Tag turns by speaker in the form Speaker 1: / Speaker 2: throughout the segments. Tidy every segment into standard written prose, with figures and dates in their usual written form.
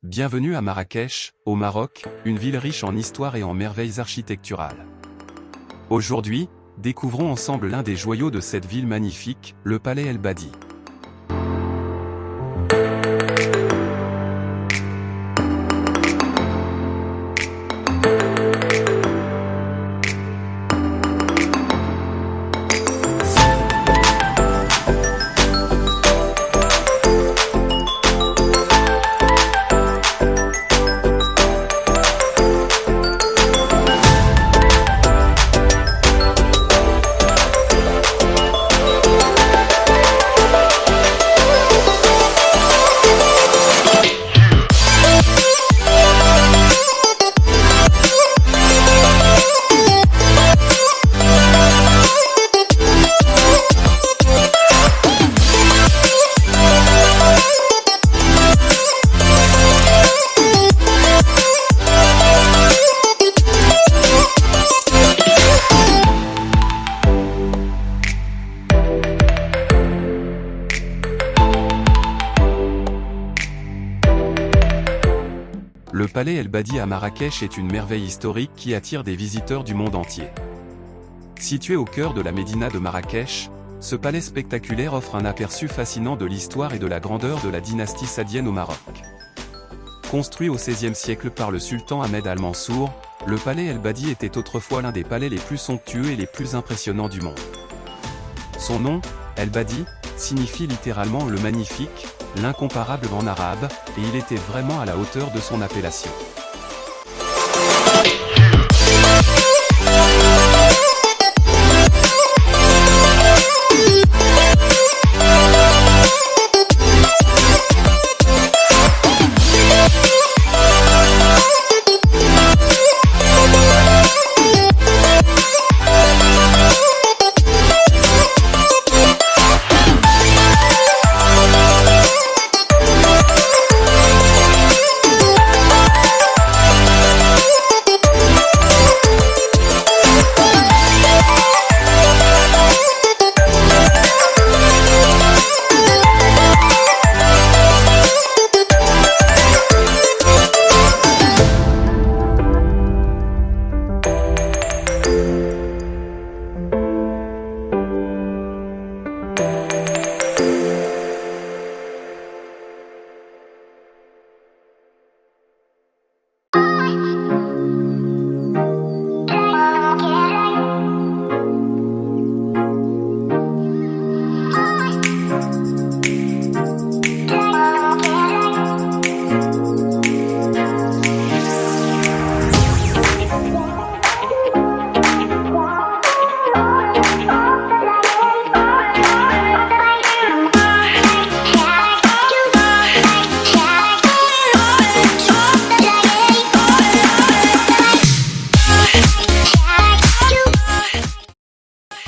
Speaker 1: Bienvenue à Marrakech, au Maroc, une ville riche en histoire et en merveilles architecturales. Aujourd'hui, découvrons ensemble l'un des joyaux de cette ville magnifique, le Palais El Badi. Le Palais El Badi à Marrakech est une merveille historique qui attire des visiteurs du monde entier. Situé au cœur de la médina de Marrakech, ce palais spectaculaire offre un aperçu fascinant de l'histoire et de la grandeur de la dynastie saadienne au Maroc. Construit au XVIe siècle par le sultan Ahmed Al-Mansour, le Palais El Badi était autrefois l'un des palais les plus somptueux et les plus impressionnants du monde. Son nom, El Badi, signifie littéralement le magnifique, l'incomparable en arabe, et il était vraiment à la hauteur de son appellation.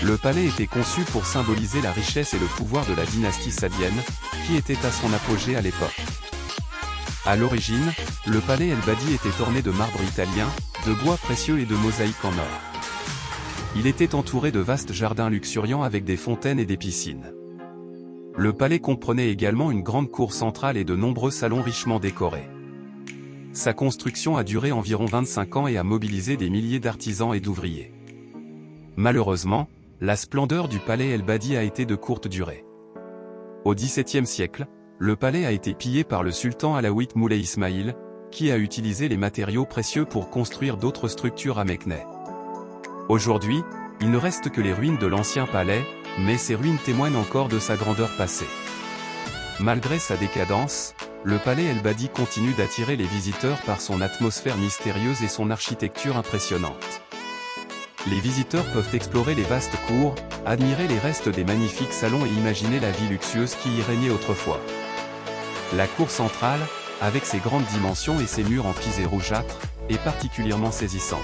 Speaker 1: Le palais était conçu pour symboliser la richesse et le pouvoir de la dynastie saadienne, qui était à son apogée à l'époque. À l'origine, le palais El Badi était orné de marbre italien, de bois précieux et de mosaïques en or. Il était entouré de vastes jardins luxuriants avec des fontaines et des piscines. Le palais comprenait également une grande cour centrale et de nombreux salons richement décorés. Sa construction a duré environ 25 ans et a mobilisé des milliers d'artisans et d'ouvriers. Malheureusement, la splendeur du palais El Badi a été de courte durée. Au XVIIe siècle, le palais a été pillé par le sultan alaouite Moulay Ismaïl, qui a utilisé les matériaux précieux pour construire d'autres structures à Meknès. Aujourd'hui, il ne reste que les ruines de l'ancien palais, mais ces ruines témoignent encore de sa grandeur passée. Malgré sa décadence, le palais El Badi continue d'attirer les visiteurs par son atmosphère mystérieuse et son architecture impressionnante. Les visiteurs peuvent explorer les vastes cours, admirer les restes des magnifiques salons et imaginer la vie luxueuse qui y régnait autrefois. La cour centrale, avec ses grandes dimensions et ses murs en pisé rougeâtre, est particulièrement saisissante.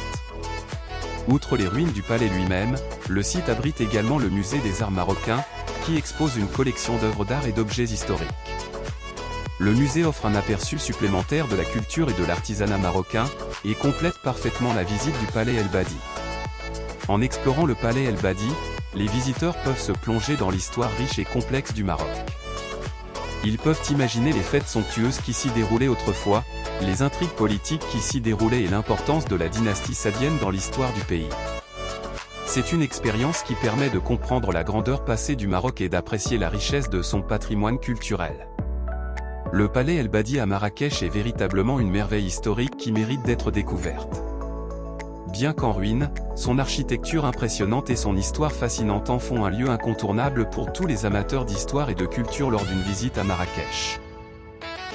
Speaker 1: Outre les ruines du palais lui-même, le site abrite également le musée des arts marocains, qui expose une collection d'œuvres d'art et d'objets historiques. Le musée offre un aperçu supplémentaire de la culture et de l'artisanat marocain, et complète parfaitement la visite du palais El Badi. En explorant le palais El Badi, les visiteurs peuvent se plonger dans l'histoire riche et complexe du Maroc. Ils peuvent imaginer les fêtes somptueuses qui s'y déroulaient autrefois, les intrigues politiques qui s'y déroulaient et l'importance de la dynastie sadienne dans l'histoire du pays. C'est une expérience qui permet de comprendre la grandeur passée du Maroc et d'apprécier la richesse de son patrimoine culturel. Le palais El Badi à Marrakech est véritablement une merveille historique qui mérite d'être découverte. Bien qu'en ruine, son architecture impressionnante et son histoire fascinante en font un lieu incontournable pour tous les amateurs d'histoire et de culture lors d'une visite à Marrakech.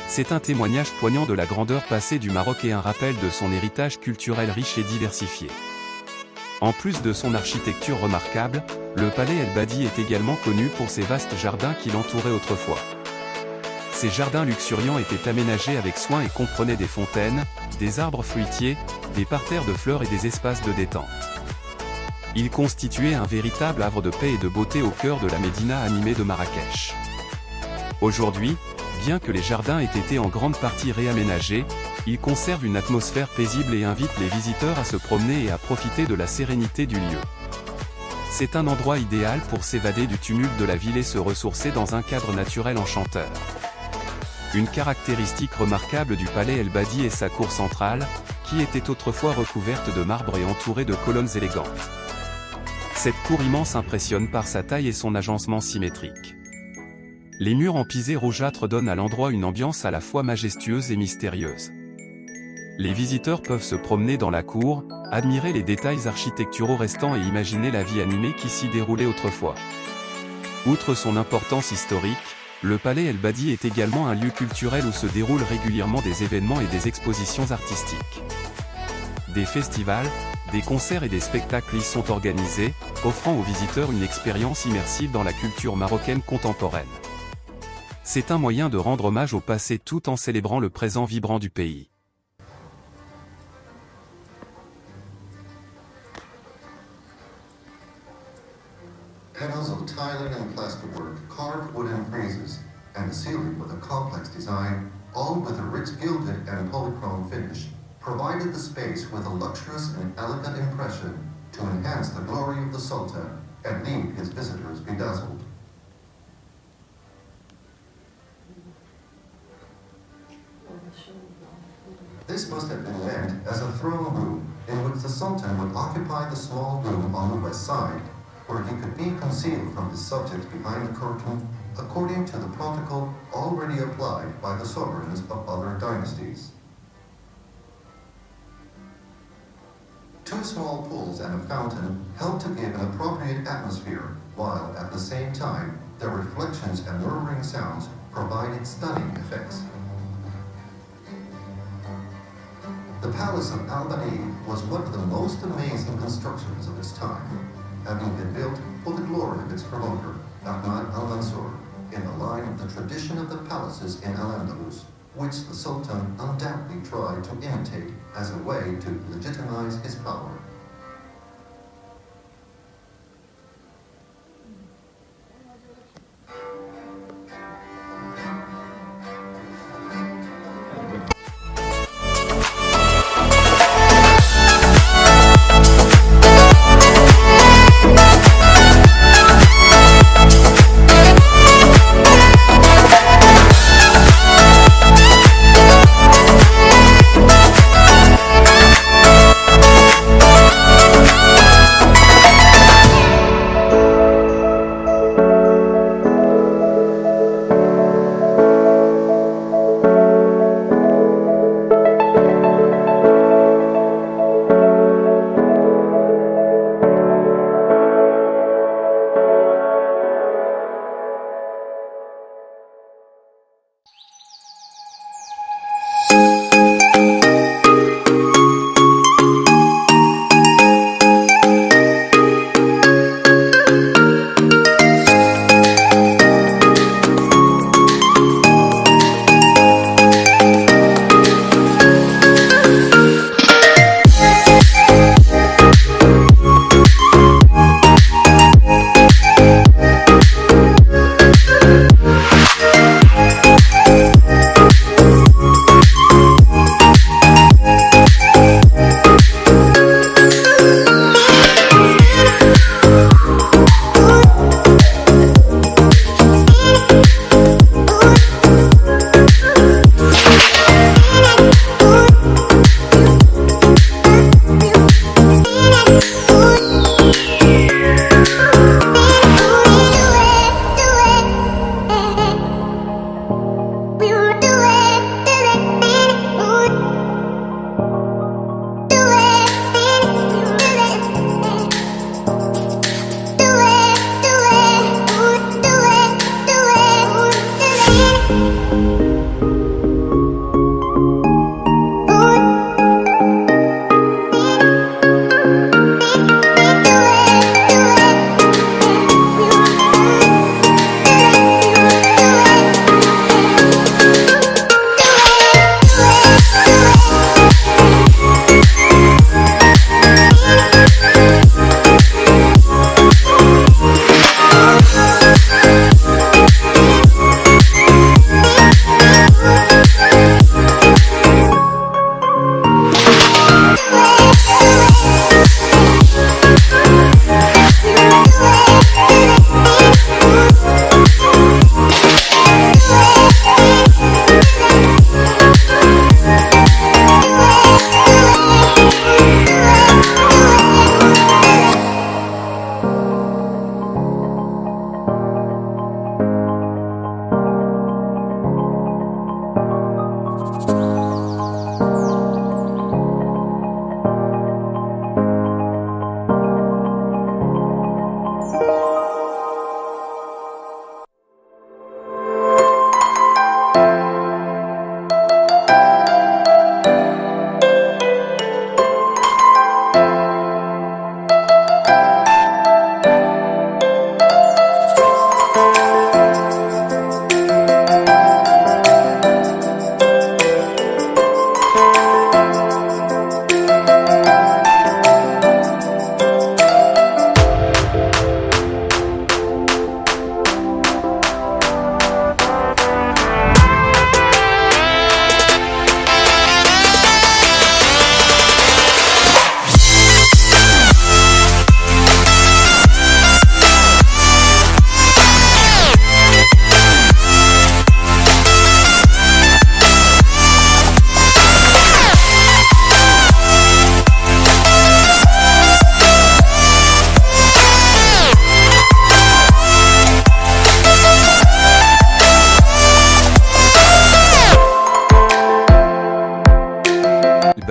Speaker 1: C'est un témoignage poignant de la grandeur passée du Maroc et un rappel de son héritage culturel riche et diversifié. En plus de son architecture remarquable, le palais El Badi est également connu pour ses vastes jardins qui l'entouraient autrefois. Ces jardins luxuriants étaient aménagés avec soin et comprenaient des fontaines, des arbres fruitiers, des parterres de fleurs et des espaces de détente. Ils constituaient un véritable havre de paix et de beauté au cœur de la médina animée de Marrakech. Aujourd'hui, bien que les jardins aient été en grande partie réaménagés, ils conservent une atmosphère paisible et invitent les visiteurs à se promener et à profiter de la sérénité du lieu. C'est un endroit idéal pour s'évader du tumulte de la ville et se ressourcer dans un cadre naturel enchanteur. Une caractéristique remarquable du palais El Badi est sa cour centrale, qui était autrefois recouverte de marbre et entourée de colonnes élégantes. Cette cour immense impressionne par sa taille et son agencement symétrique. Les murs en pisé rougeâtre donnent à l'endroit une ambiance à la fois majestueuse et mystérieuse. Les visiteurs peuvent se promener dans la cour, admirer les détails architecturaux restants et imaginer la vie animée qui s'y déroulait autrefois. Outre son importance historique, le palais El Badi est également un lieu culturel où se déroulent régulièrement des événements et des expositions artistiques. Des festivals, des concerts et des spectacles y sont organisés, offrant aux visiteurs une expérience immersive dans la culture marocaine contemporaine. C'est un moyen de rendre hommage au passé tout en célébrant le présent vibrant du pays.
Speaker 2: Panels of tiling and plasterwork, carved wooden friezes, and a ceiling with a complex design, all with a rich gilded and polychrome finish, provided the space with a luxurious and elegant impression to enhance the glory of the Sultan and leave his visitors bedazzled. This must have been meant as a throne room in which the Sultan would occupy the small room on the west side, where he could be concealed from his subjects behind the curtain, according to the protocol already applied by the sovereigns of other dynasties. Two small pools and a fountain help to give an appropriate atmosphere, while at the same time, their reflections and murmuring sounds provided stunning effects. The Palace of Al-Bani was one of the most amazing constructions of its time, having been built for the glory of its promoter, Ahmad al-Mansur, in the line of the tradition of the palaces in Al-Andalus, which the Sultan undoubtedly tried to imitate as a way to legitimize his power.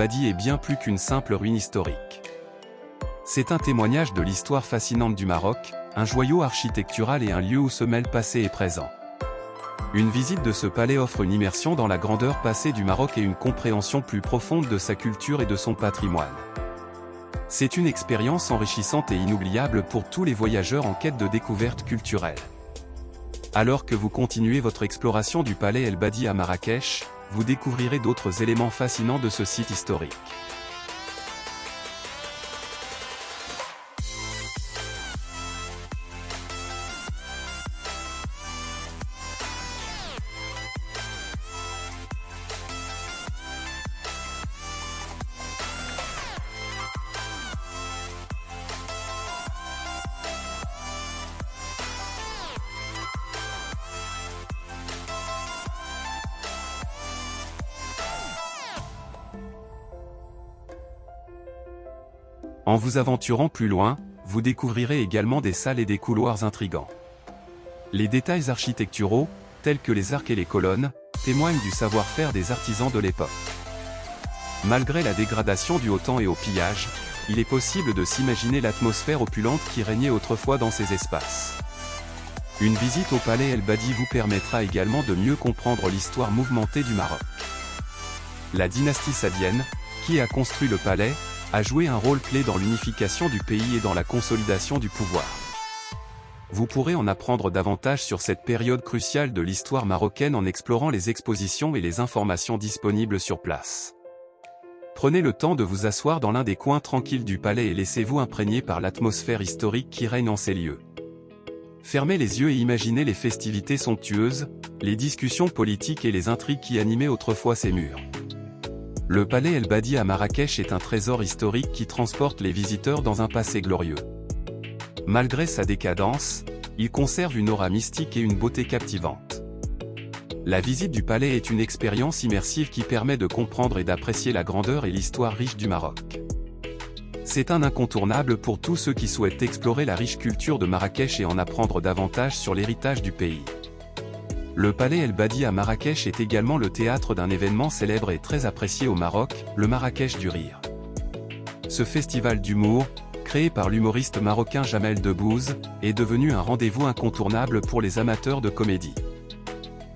Speaker 1: Badi est bien plus qu'une simple ruine historique. C'est un témoignage de l'histoire fascinante du Maroc, un joyau architectural et un lieu où se mêlent passé et présent. Une visite de ce palais offre une immersion dans la grandeur passée du Maroc et une compréhension plus profonde de sa culture et de son patrimoine. C'est une expérience enrichissante et inoubliable pour tous les voyageurs en quête de découvertes culturelles. Alors que vous continuez votre exploration du palais El Badi à Marrakech, vous découvrirez d'autres éléments fascinants de ce site historique. En vous aventurant plus loin, vous découvrirez également des salles et des couloirs intrigants. Les détails architecturaux, tels que les arcs et les colonnes, témoignent du savoir-faire des artisans de l'époque. Malgré la dégradation dû au temps et au pillage, il est possible de s'imaginer l'atmosphère opulente qui régnait autrefois dans ces espaces. Une visite au palais El Badi vous permettra également de mieux comprendre l'histoire mouvementée du Maroc. La dynastie sadienne, qui a construit le palais, a joué un rôle clé dans l'unification du pays et dans la consolidation du pouvoir. Vous pourrez en apprendre davantage sur cette période cruciale de l'histoire marocaine en explorant les expositions et les informations disponibles sur place. Prenez le temps de vous asseoir dans l'un des coins tranquilles du palais et laissez-vous imprégner par l'atmosphère historique qui règne en ces lieux. Fermez les yeux et imaginez les festivités somptueuses, les discussions politiques et les intrigues qui animaient autrefois ces murs. Le palais El Badi à Marrakech est un trésor historique qui transporte les visiteurs dans un passé glorieux. Malgré sa décadence, il conserve une aura mystique et une beauté captivante. La visite du palais est une expérience immersive qui permet de comprendre et d'apprécier la grandeur et l'histoire riche du Maroc. C'est un incontournable pour tous ceux qui souhaitent explorer la riche culture de Marrakech et en apprendre davantage sur l'héritage du pays. Le palais El Badi à Marrakech est également le théâtre d'un événement célèbre et très apprécié au Maroc, le Marrakech du Rire. Ce festival d'humour, créé par l'humoriste marocain Jamel Debbouze, est devenu un rendez-vous incontournable pour les amateurs de comédie.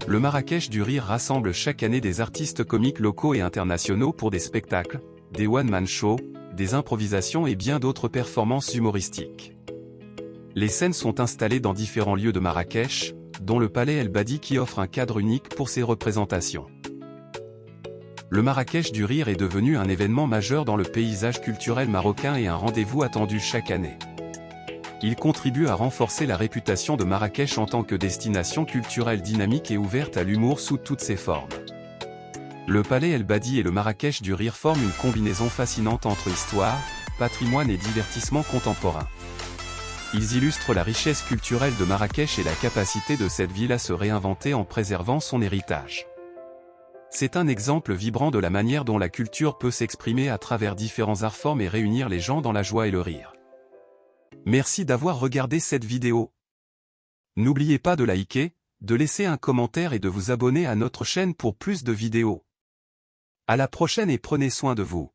Speaker 1: Le Marrakech du Rire rassemble chaque année des artistes comiques locaux et internationaux pour des spectacles, des one-man shows, des improvisations et bien d'autres performances humoristiques. Les scènes sont installées dans différents lieux de Marrakech, dont le palais El Badi qui offre un cadre unique pour ses représentations. Le Marrakech du Rire est devenu un événement majeur dans le paysage culturel marocain et un rendez-vous attendu chaque année. Il contribue à renforcer la réputation de Marrakech en tant que destination culturelle dynamique et ouverte à l'humour sous toutes ses formes. Le palais El Badi et le Marrakech du Rire forment une combinaison fascinante entre histoire, patrimoine et divertissement contemporain. Ils illustrent la richesse culturelle de Marrakech et la capacité de cette ville à se réinventer en préservant son héritage. C'est un exemple vibrant de la manière dont la culture peut s'exprimer à travers différents arts formes et réunir les gens dans la joie et le rire. Merci d'avoir regardé cette vidéo. N'oubliez pas de liker, de laisser un commentaire et de vous abonner à notre chaîne pour plus de vidéos. À la prochaine et prenez soin de vous.